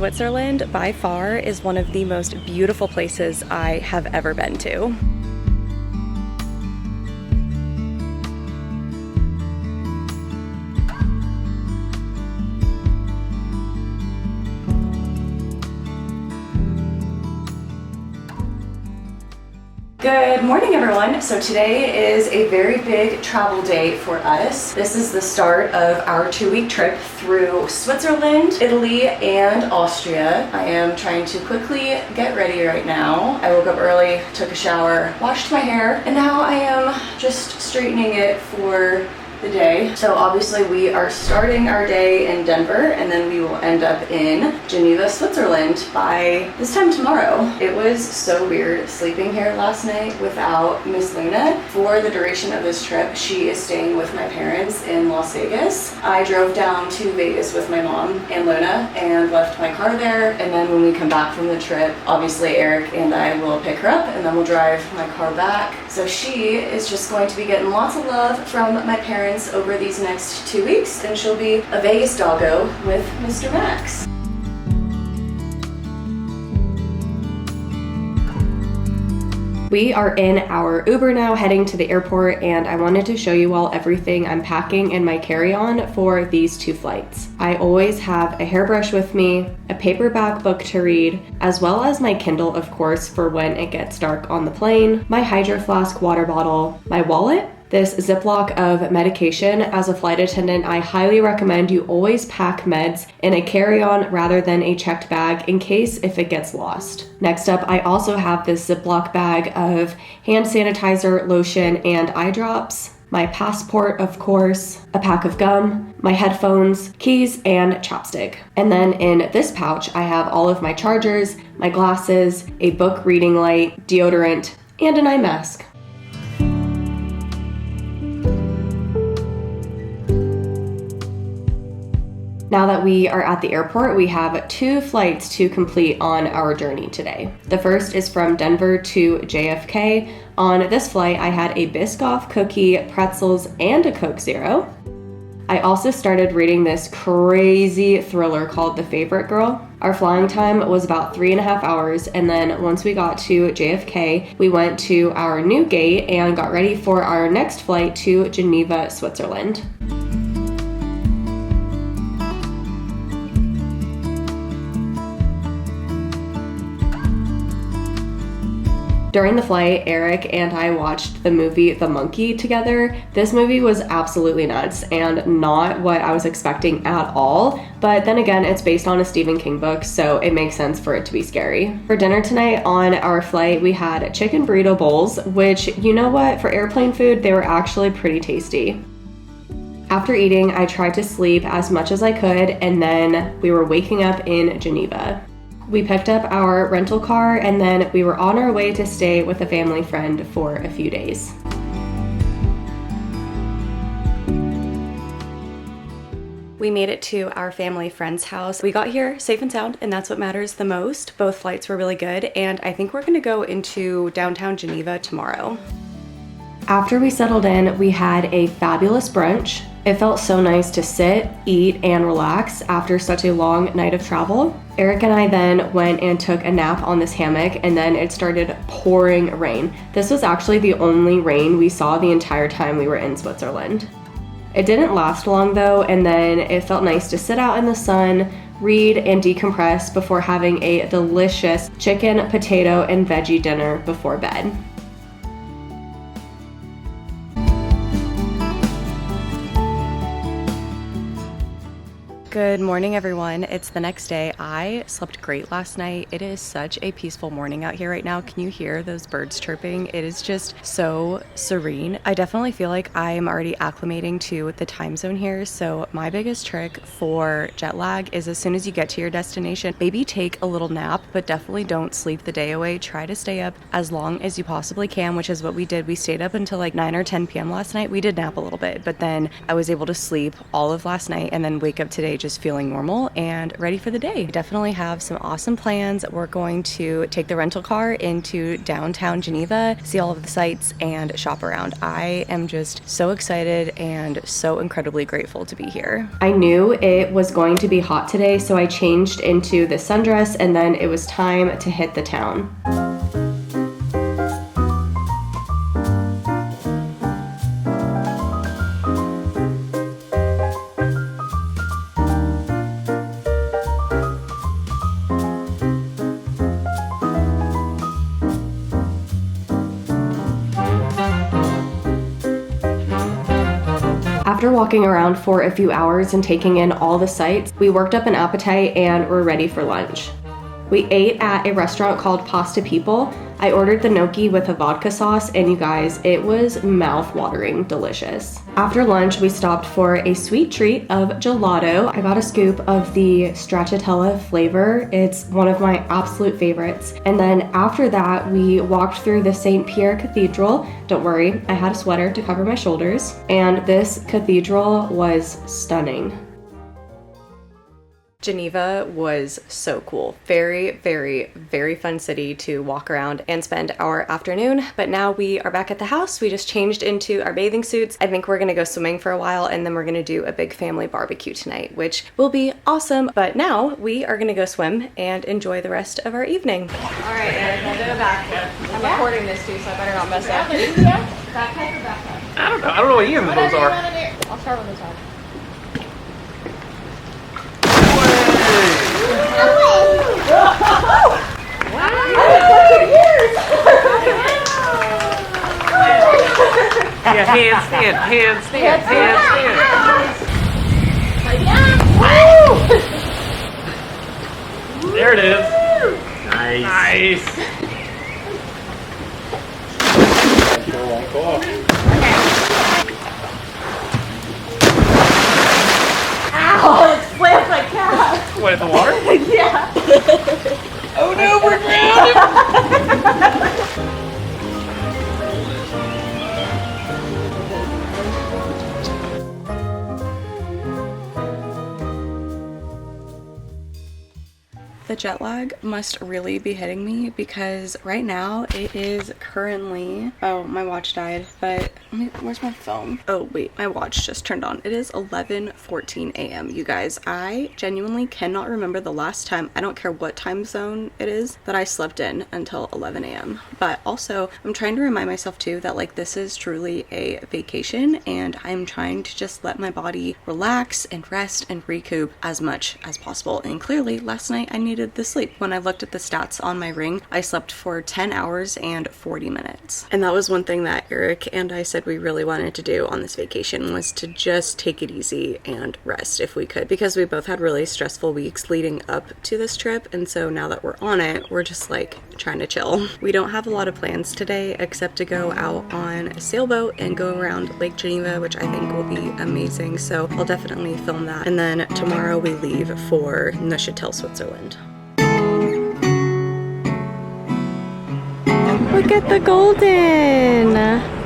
Switzerland by far is one of the most beautiful places I have ever been to. Good morning, everyone. So today is a very big travel day for us. This is the start of our 2-week trip through Switzerland, Italy, and Austria. I am trying to quickly get ready right now. I woke up early, took a shower, washed my hair, and now I am just straightening it for the day. So obviously we are starting our day in Denver, and then we will end up in Geneva, Switzerland by this time tomorrow. It was so weird sleeping here last night without Miss Luna. For the duration of this trip, she is staying with my parents in Las Vegas. I drove down to Vegas with my mom and Luna and left my car there, and then when we come back from the trip, obviously Eric and I will pick her up and then we'll drive my car back. So she is just going to be getting lots of love from my parents over these next 2 weeks, and she'll be a Vegas doggo with Mr. Max. We are in our Uber now, heading to the airport, and I wanted to show you all everything I'm packing in my carry-on for these 2 flights. I always have a hairbrush with me, a paperback book to read, as well as my Kindle, of course, for when it gets dark on the plane, my Hydro Flask water bottle, my wallet, this Ziploc of medication. As a flight attendant, I highly recommend you always pack meds in a carry-on rather than a checked bag in case if it gets lost. Next up, I also have this Ziploc bag of hand sanitizer, lotion, and eye drops, my passport, of course, a pack of gum, my headphones, keys, and chapstick. And then in this pouch, I have all of my chargers, my glasses, a book reading light, deodorant, and an eye mask. Now that we are at the airport, we have 2 flights to complete on our journey today. The first is from Denver to JFK. On this flight, I had a Biscoff cookie, pretzels, and a Coke Zero. I also started reading this crazy thriller called The Favorite Girl. Our flying time was about 3.5 hours, and then once we got to JFK, we went to our new gate and got ready for our next flight to Geneva, Switzerland. During the flight, Eric and I watched the movie The Monkey together. This movie was absolutely nuts and not what I was expecting at all, but then again, it's based on a Stephen King book, so it makes sense for it to be scary. For dinner tonight on our flight, we had chicken burrito bowls, which, you know what, for airplane food, they were actually pretty tasty. After eating, I tried to sleep as much as I could, and then we were waking up in Geneva. We picked up our rental car, and then we were on our way to stay with a family friend for a few days. We made it to our family friend's house. We got here safe and sound, and that's what matters the most. Both flights were really good, and I think we're gonna go into downtown Geneva tomorrow. After we settled in, we had a fabulous brunch. It felt so nice to sit, eat, and relax after such a long night of travel. Eric and I then went and took a nap on this hammock, and then it started pouring rain. This was actually the only rain we saw the entire time we were in Switzerland. It didn't last long though, and then it felt nice to sit out in the sun, read, and decompress before having a delicious chicken, potato, and veggie dinner before bed. Good morning, everyone. It's the next day. I slept great last night. It is such a peaceful morning out here right now. Can you hear those birds chirping? It is just so serene. I definitely feel like I am already acclimating to the time zone here. So my biggest trick for jet lag is as soon as you get to your destination, maybe take a little nap, but definitely don't sleep the day away. Try to stay up as long as you possibly can, which is what we did. We stayed up until like 9 or 10 p.m. last night. We did nap a little bit, but then I was able to sleep all of last night and then wake up today just feeling normal and ready for the day. We definitely have some awesome plans. We're going to take the rental car into downtown Geneva, see all of the sights, and shop around. I am just so excited and so incredibly grateful to be here. I knew it was going to be hot today, so I changed into the sundress, and then it was time to hit the town. After walking around for a few hours and taking in all the sights, we worked up an appetite and were ready for lunch. We ate at a restaurant called Pasta People. I ordered the gnocchi with a vodka sauce, and you guys, it was mouth-watering delicious. After lunch, we stopped for a sweet treat of gelato. I got a scoop of the stracciatella flavor. It's one of my absolute favorites. And then after that, we walked through the St. Pierre Cathedral. Don't worry, I had a sweater to cover my shoulders. And this cathedral was stunning. Geneva was so cool. Very, very, very fun city to walk around and spend our afternoon. But now we are back at the house. We just changed into our bathing suits. I think we're gonna go swimming for a while, and then we're gonna do a big family barbecue tonight, which will be awesome. But now we are gonna go swim and enjoy the rest of our evening. All right, Eric, I'll do a backflip. I'm recording this too, so I better not mess up. Backpack or backpack? I don't know what either of those are. I'll start with the top. Yeah, handstand. There it is. Nice. Ow, it slammed my calf. What, in the water? Yeah. Oh no, we're drowning. The jet lag must really be hitting me because right now it is currently, oh, my watch died, but where's my phone? Oh wait, my watch just turned on. It is 11:14 a.m. You guys, I genuinely cannot remember the last time, I don't care what time zone it is, that I slept in until 11 a.m. But also I'm trying to remind myself too that like this is truly a vacation, and I'm trying to just let my body relax and rest and recoup as much as possible. And clearly last night I needed the sleep. When I looked at the stats on my ring, I slept for 10 hours and 40 minutes. And that was one thing that Eric and I said we really wanted to do on this vacation, was to just take it easy and rest if we could, because we both had really stressful weeks leading up to this trip. And so now that we're on it, we're just like trying to chill. We don't have a lot of plans today except to go out on a sailboat and go around Lake Geneva, which I think will be amazing. So I'll definitely film that. And then tomorrow we leave for Neuchatel, Switzerland. Look at the golden.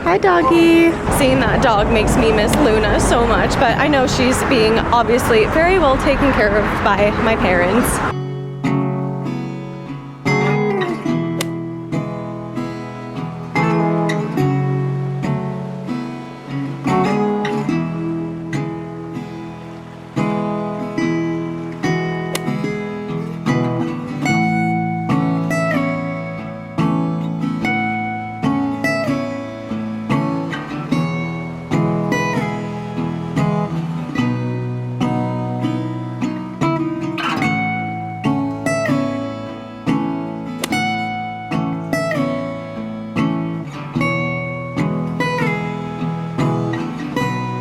Hi, doggy. Seeing that dog makes me miss Luna so much, but I know she's being obviously very well taken care of by my parents.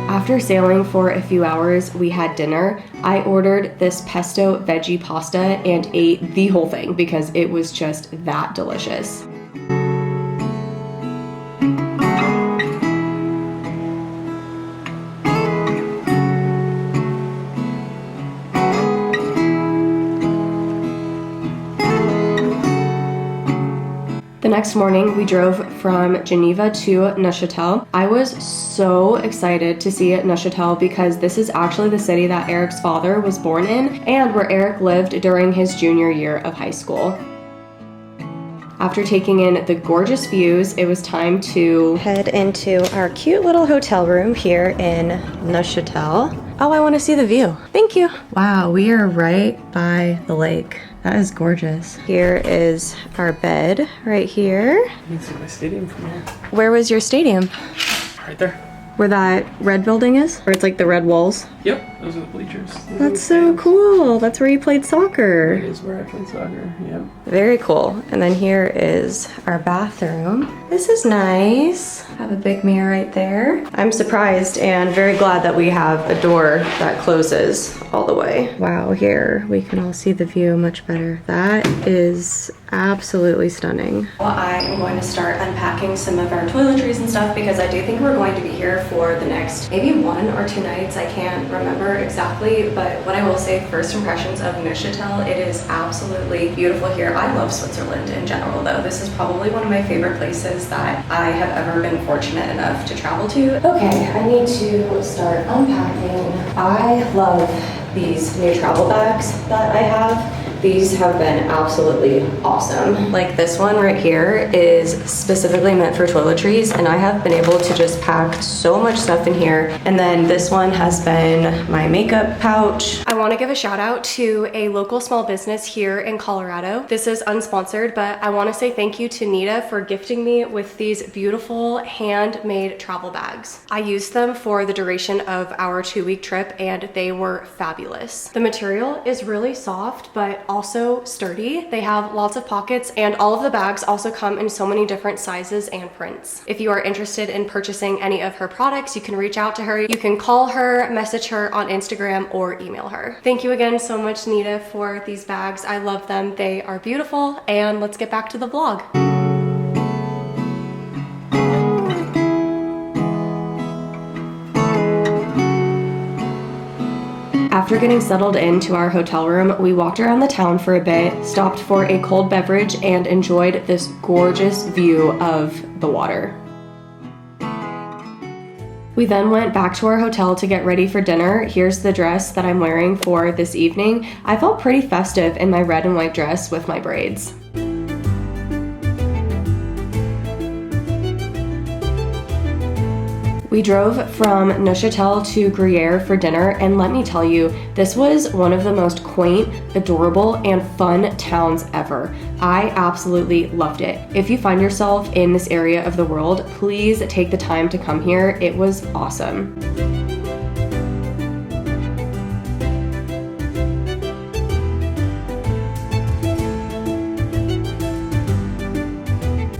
After sailing for a few hours, we had dinner. I ordered this pesto veggie pasta and ate the whole thing because it was just that delicious. The next morning, we drove from Geneva to Neuchatel. I was so excited to see Neuchatel because this is actually the city that Eric's father was born in and where Eric lived during his junior year of high school. After taking in the gorgeous views, it was time to head into our cute little hotel room here in Neuchatel. Oh, I want to see the view. Thank you. Wow, we are right by the lake. That is gorgeous. Here is our bed right here. You can see my stadium from here. Where was your stadium? Right there. Where that red building is? Where it's like the red walls? Yep, those are the bleachers. Those That's so cool. That's where you played soccer. That is where I played soccer, yep. Very cool. And then here is our bathroom. This is nice. Have a big mirror right there. I'm surprised and very glad that we have a door that closes all the way. Wow, here we can all see the view much better. That is absolutely stunning. Well, I am going to start unpacking some of our toiletries and stuff because I do think we're going to be here for the next maybe 1 or 2 nights. I can't remember exactly, but what I will say, first impressions of Neuchatel, it is absolutely beautiful here. I love Switzerland in general though. This is probably one of my favorite places that I have ever been fortunate enough to travel to. Okay, I need to start unpacking. I love these new travel bags that I have. These have been absolutely awesome. Like this one right here is specifically meant for toiletries, and I have been able to just pack so much stuff in here. And then this one has been my makeup pouch. I want to give a shout out to a local small business here in Colorado. This is unsponsored, but I want to say thank you to Nita for gifting me with these beautiful handmade travel bags. I used them for the duration of our 2-week trip and they were fabulous. The material is really soft, but also sturdy. They have lots of pockets and all of the bags also come in so many different sizes and prints. If you are interested in purchasing any of her products, you can reach out to her. You can call her, message her on Instagram, or email her. Thank you again so much, Nita, for these bags. I love them. They are beautiful, and let's get back to the vlog. After getting settled into our hotel room, we walked around the town for a bit, stopped for a cold beverage, and enjoyed this gorgeous view of the water. We then went back to our hotel to get ready for dinner. Here's the dress that I'm wearing for this evening. I felt pretty festive in my red and white dress with my braids. We drove from Neuchatel to Gruyeres for dinner, and let me tell you, this was one of the most quaint, adorable, and fun towns ever. I absolutely loved it. If you find yourself in this area of the world, please take the time to come here. It was awesome.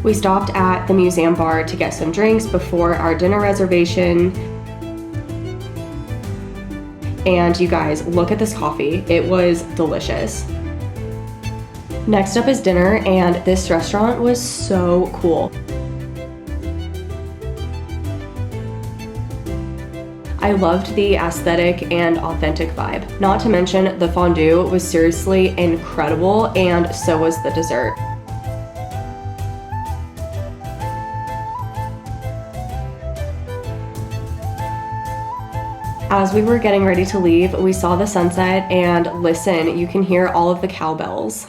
We stopped at the museum bar to get some drinks before our dinner reservation. And you guys, look at this coffee. It was delicious. Next up is dinner, and this restaurant was so cool. I loved the aesthetic and authentic vibe. Not to mention the fondue was seriously incredible, and so was the dessert. As we were getting ready to leave, we saw the sunset, and listen, you can hear all of the cowbells.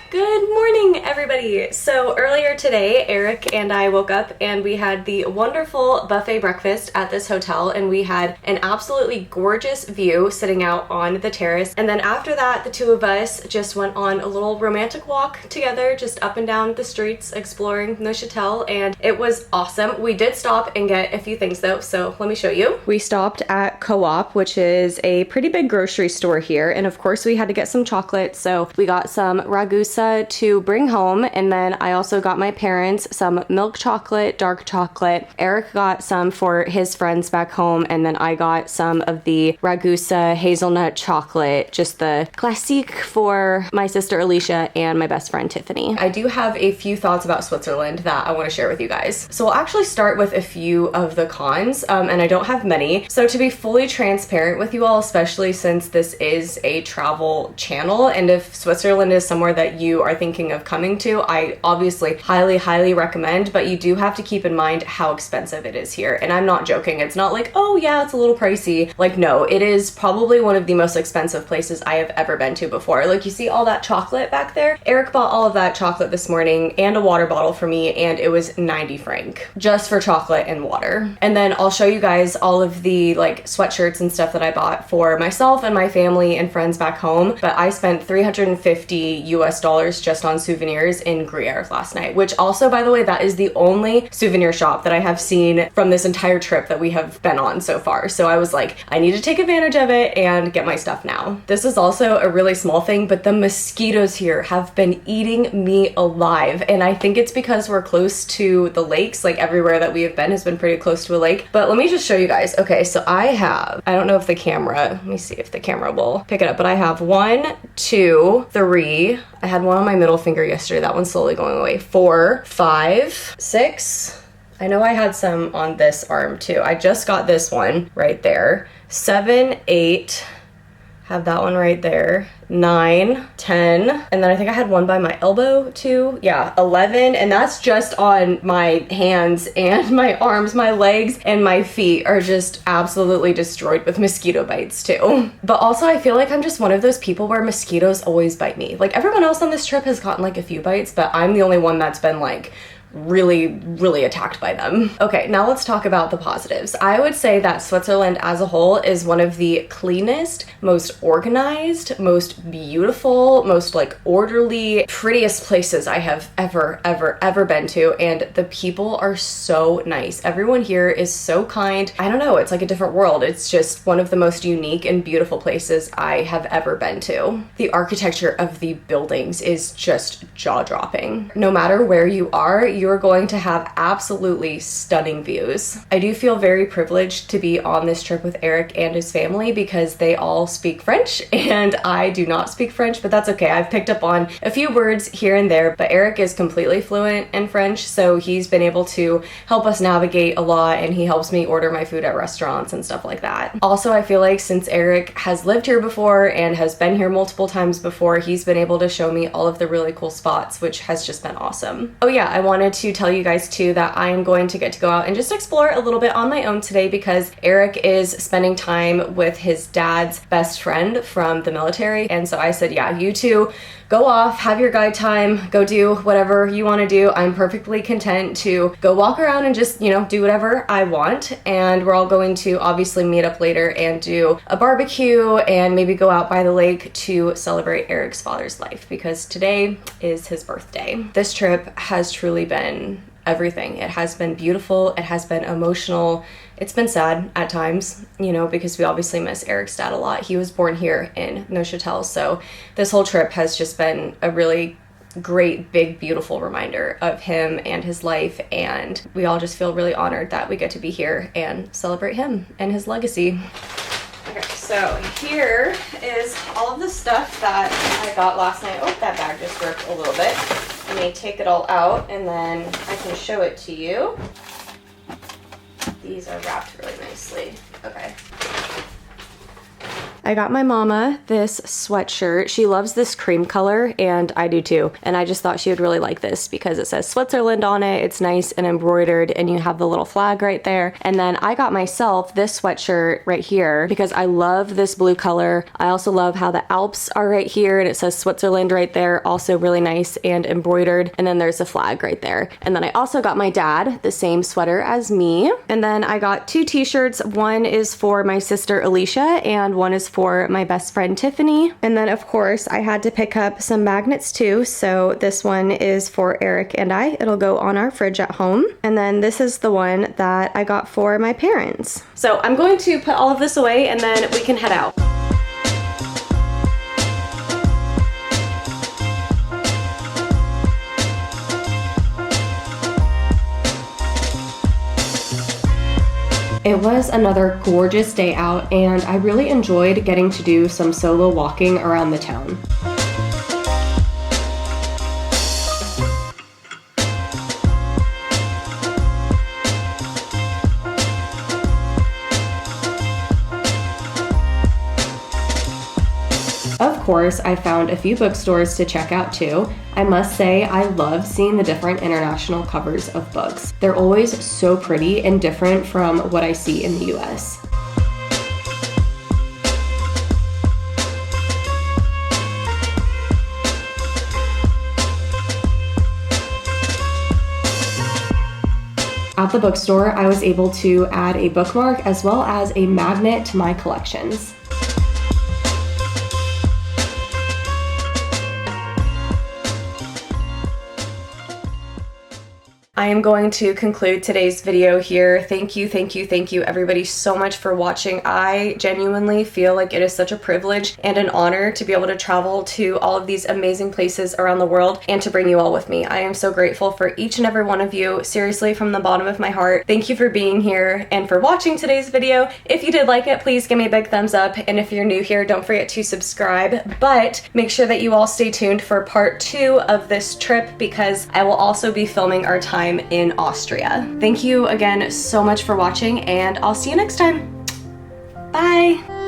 Good morning, everybody. So earlier today, Eric and I woke up and we had the wonderful buffet breakfast at this hotel, and we had an absolutely gorgeous view sitting out on the terrace. And then after that, the two of us just went on a little romantic walk together, just up and down the streets exploring Neuchatel, and it was awesome. We did stop and get a few things though, so let me show you. We stopped at Co-op, which is a pretty big grocery store here, and of course we had to get some chocolate, so we got some ragusa pizza to bring home, and then I also got my parents some milk chocolate, dark chocolate. Eric got some for his friends back home, and then I got some of the Ragusa hazelnut chocolate, just the classique for my sister Alicia and my best friend Tiffany. I do have a few thoughts about Switzerland that I want to share with you guys. So we'll actually start with a few of the cons, and I don't have many. So to be fully transparent with you all, especially since this is a travel channel, and if Switzerland is somewhere that you are thinking of coming to, I obviously highly recommend, but you do have to keep in mind how expensive it is here. And I'm not joking. It's not like, oh yeah, it's a little pricey. Like, no, it is probably one of the most expensive places I have ever been to before. Like, you see all that chocolate back there? Eric bought all of that chocolate this morning and a water bottle for me, and it was 90 franc just for chocolate and water. And then I'll show you guys all of the like sweatshirts and stuff that I bought for myself and my family and friends back home. But I spent $350 US just on souvenirs in Gruyeres last night, which also, by the way, that is the only souvenir shop that I have seen from this entire trip that we have been on so far. So I was like, I need to take advantage of it and get my stuff now. This is also a really small thing, but the mosquitoes here have been eating me alive. And I think it's because we're close to the lakes. Like, everywhere that we have been has been pretty close to a lake. But let me just show you guys. Okay, so I don't know if the camera, let me see if the camera will pick it up, but I have 1, 2, 3. I had one on my middle finger yesterday. That one's slowly going away. 4, 5, 6. I know I had some on this arm too. I just got this one right there. 7, 8. Have that one right there. 9, 10, and then I think I had one by my elbow too. Yeah, 11, and that's just on my hands and my arms. My legs and my feet are just absolutely destroyed with mosquito bites too. But also, I feel like I'm just one of those people where mosquitoes always bite me. Like, everyone else on this trip has gotten like a few bites, but I'm the only one that's been like really attacked by them. Okay, now let's talk about the positives. I would say that Switzerland as a whole is one of the cleanest, most organized, most beautiful, most like orderly, prettiest places I have ever been to, and the people are so nice. Everyone here is so kind. I don't know, it's like a different world. It's just one of the most unique and beautiful places I have ever been to. The architecture of the buildings is just jaw-dropping. No matter where you are, you're going to have absolutely stunning views. I do feel very privileged to be on this trip with Eric and his family because they all speak French and I do not speak French, but that's okay. I've picked up on a few words here and there, but Eric is completely fluent in French, so he's been able to help us navigate a lot, and he helps me order my food at restaurants and stuff like that. Also, I feel like since Eric has lived here before and has been here multiple times before, he's been able to show me all of the really cool spots, which has just been awesome. Oh yeah, I wanted to tell you guys too that I am going to get to go out and just explore a little bit on my own today because Eric is spending time with his dad's best friend from the military. And so I said, yeah, you two go off, have your guide time, go do whatever you want to do. I'm perfectly content to go walk around and just, do whatever I want. And we're all going to obviously meet up later and do a barbecue and maybe go out by the lake to celebrate Eric's father's life because today is his birthday. This trip has truly been everything. It has been beautiful. It has been emotional. It's been sad at times, because we obviously miss Eric's dad a lot. He was born here in Neuchatel, so this whole trip has just been a really great, big, beautiful reminder of him and his life, and we all just feel really honored that we get to be here and celebrate him and his legacy. Okay, so here is all of the stuff that I got last night. Oh, that bag just ripped a little bit. Let me take it all out and then I can show it to you. These are wrapped really nicely. Okay. I got my mama this sweatshirt. She loves this cream color and I do too. And I just thought she would really like this because it says Switzerland on it. It's nice and embroidered and you have the little flag right there. And then I got myself this sweatshirt right here because I love this blue color. I also love how the Alps are right here and it says Switzerland right there. Also really nice and embroidered. And then there's a flag right there. And then I also got my dad the same sweater as me. And then I got 2 t-shirts. One is for my sister Alicia and one is for my best friend Tiffany. And then of course I had to pick up some magnets too. So this one is for Eric and I. It'll go on our fridge at home. And then this is the one that I got for my parents. So I'm going to put all of this away and then we can head out. It was another gorgeous day out, and I really enjoyed getting to do some solo walking around the town. Of course, I found a few bookstores to check out too. I must say, I love seeing the different international covers of books. They're always so pretty and different from what I see in the US. At the bookstore, I was able to add a bookmark as well as a magnet to my collections. I am going to conclude today's video here. Thank you everybody so much for watching. I genuinely feel like it is such a privilege and an honor to be able to travel to all of these amazing places around the world and to bring you all with me. I am so grateful for each and every one of you, seriously, from the bottom of my heart. Thank you for being here and for watching today's video. If you did like it, please give me a big thumbs up, and if you're new here, don't forget to subscribe, but make sure that you all stay tuned for part 2 of this trip, because I will also be filming our time in Austria. Thank you again so much for watching, and I'll see you next time. Bye!